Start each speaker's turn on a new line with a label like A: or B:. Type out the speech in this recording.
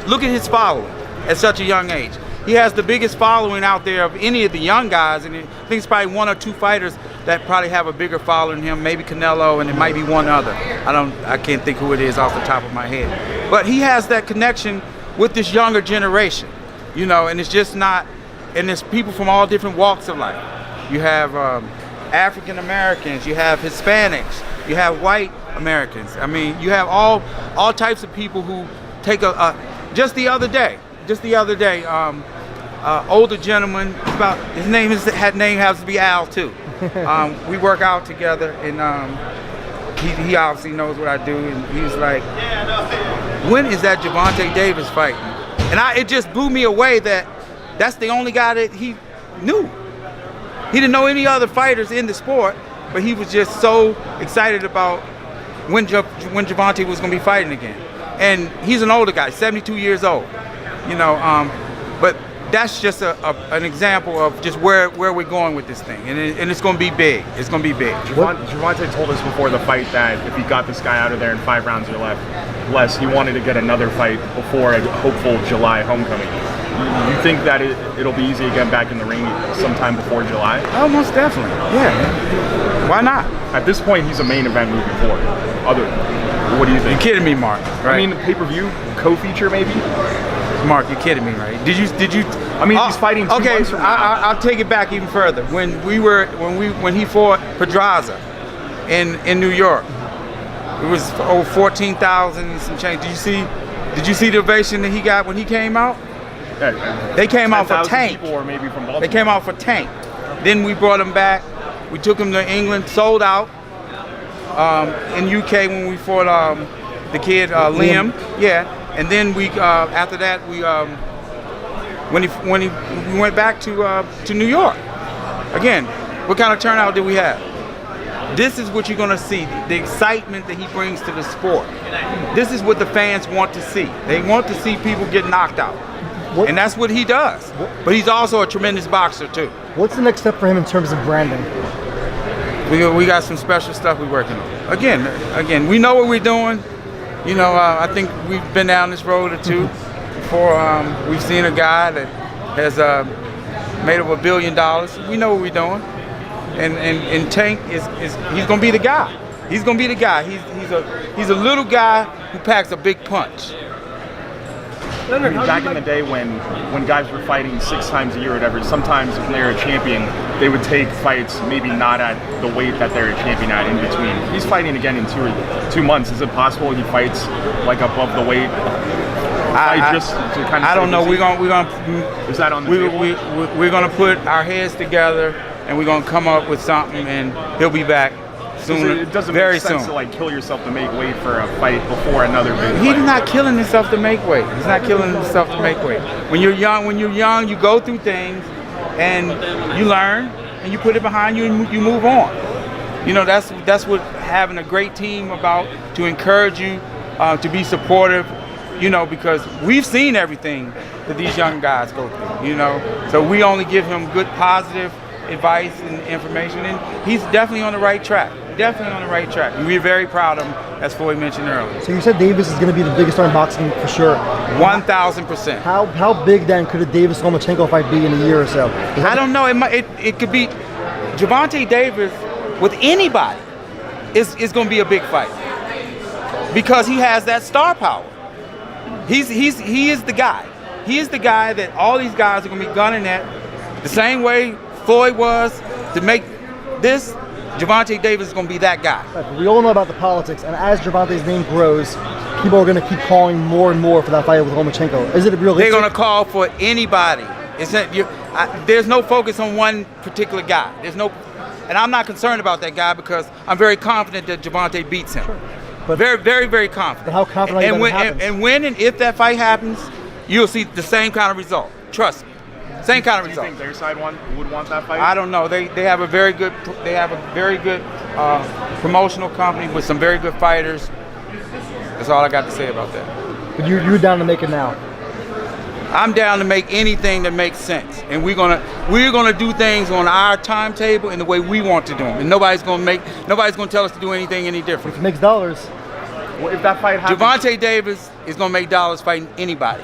A: look at his following at such a young age. He has the biggest following out there of any of the young guys, and I think it's probably one or two fighters that probably have a bigger following than him, maybe Canelo, and it might be one other. I can't think who it is off the top of my head. But he has that connection with this younger generation, you know, and it's just not, and there's people from all different walks of life. You have African Americans, you have Hispanics, you have white Americans. I mean, you have all types of people who take just the other day, older gentleman, his name has to be Al too. We work out together, and he obviously knows what I do, and he was like, when is that Gervonta Davis fighting? And it just blew me away that that's the only guy that he knew. He didn't know any other fighters in the sport, but he was just so excited about when Gervonta was going to be fighting again. And he's an older guy, 72 years old, you know, but that's just an example of just where we're going with this thing, and it's going to be big. It's going to be big.
B: Gervonta told us before the fight that if he got this guy out of there in 5 rounds or less, he wanted to get another fight before a hopeful July homecoming. You think that it'll be easy to get back in the ring sometime before July?
A: Oh, most definitely. Yeah. Why not?
B: At this point, he's a main event moving forward. What do you think?
A: You're kidding me, Mark. Right?
B: I mean, pay-per-view co-feature maybe.
A: Mark, you're kidding me, right? Did you?
B: I mean, he's fighting 2 months from now.
A: I'll take it back even further. When he fought Pedraza in New York, it was over 14,000 and some change. Did you see the ovation that he got when he came out? They came out for Tank.
B: Or maybe from Baltimore.
A: They came out for Tank. Then we brought him back. We took him to England, sold out. In UK when we fought the kid Liam. Yeah. And then after that we when we went back to New York. Again, what kind of turnout did we have? This is what you're gonna see, the excitement that he brings to the sport. This is what the fans want to see. They want to see people get knocked out. And that's what he does. But he's also a tremendous boxer too.
C: What's the next step for him in terms of branding?
A: We got some special stuff we're working on. Again, we know what we're doing. You know, I think we've been down this road or two before. We've seen a guy that has made over $1 billion. We know what we're doing, and Tank he's gonna be the guy. He's gonna be the guy. He's a little guy who packs a big punch.
B: I mean, back in the day when guys were fighting 6 times a year or whatever, sometimes when they were a champion, they would take fights maybe not at the weight that they're a champion at in between. He's fighting again in 2 months. Is it possible he fights like above the weight?
A: I don't know. We're gonna.
B: Is that on the table?
A: We're gonna put our heads together and we're gonna come up with something, and he'll be back.
B: It doesn't make sense to like kill yourself to make weight for a fight before another big fight.
A: He's not killing himself to make weight. He's not killing himself to make weight. When you're young, you go through things and you learn and you put it behind you and you move on. You know, that's what having a great team about, to encourage you, to be supportive, you know, because we've seen everything that these young guys go through, you know. So we only give him good, positive advice and information, and he's definitely on the right track. Definitely on the right track. We're very proud of him, as Floyd mentioned earlier.
C: So you said Davis is going to be the biggest star in boxing for sure.
A: 1,000%.
C: How big then could a Davis-Lomachenko fight be in a year or so?
A: I don't know. It could be Gervonta Davis with anybody is going to be a big fight because he has that star power. He is the guy. He is the guy that all these guys are going to be gunning at the same way Floyd was to make this. Gervonta Davis is going to be that guy.
C: We all know about the politics, and as Gervonta's name grows, people are going to keep calling more and more for that fight with Lomachenko. Is it realistic?
A: They're going to call for anybody. There's no focus on one particular guy. And I'm not concerned about that guy because I'm very confident that Gervonta beats him. Sure. But very, very, very confident.
C: But how confident are you that it happens?
A: And when and if that fight happens, you'll see the same kind of result. Trust me. Same kind of result.
B: Do you think their side would want that fight?
A: I don't know. They have a very good promotional company with some very good fighters. That's all I got to say about that.
C: But you're down to make it now.
A: I'm down to make anything that makes sense, and we're gonna do things on our timetable and the way we want to do them. And nobody's gonna tell us to do anything any different.
C: If it makes dollars.
B: Well, if that fight happens,
A: Gervonta Davis is gonna make dollars fighting anybody.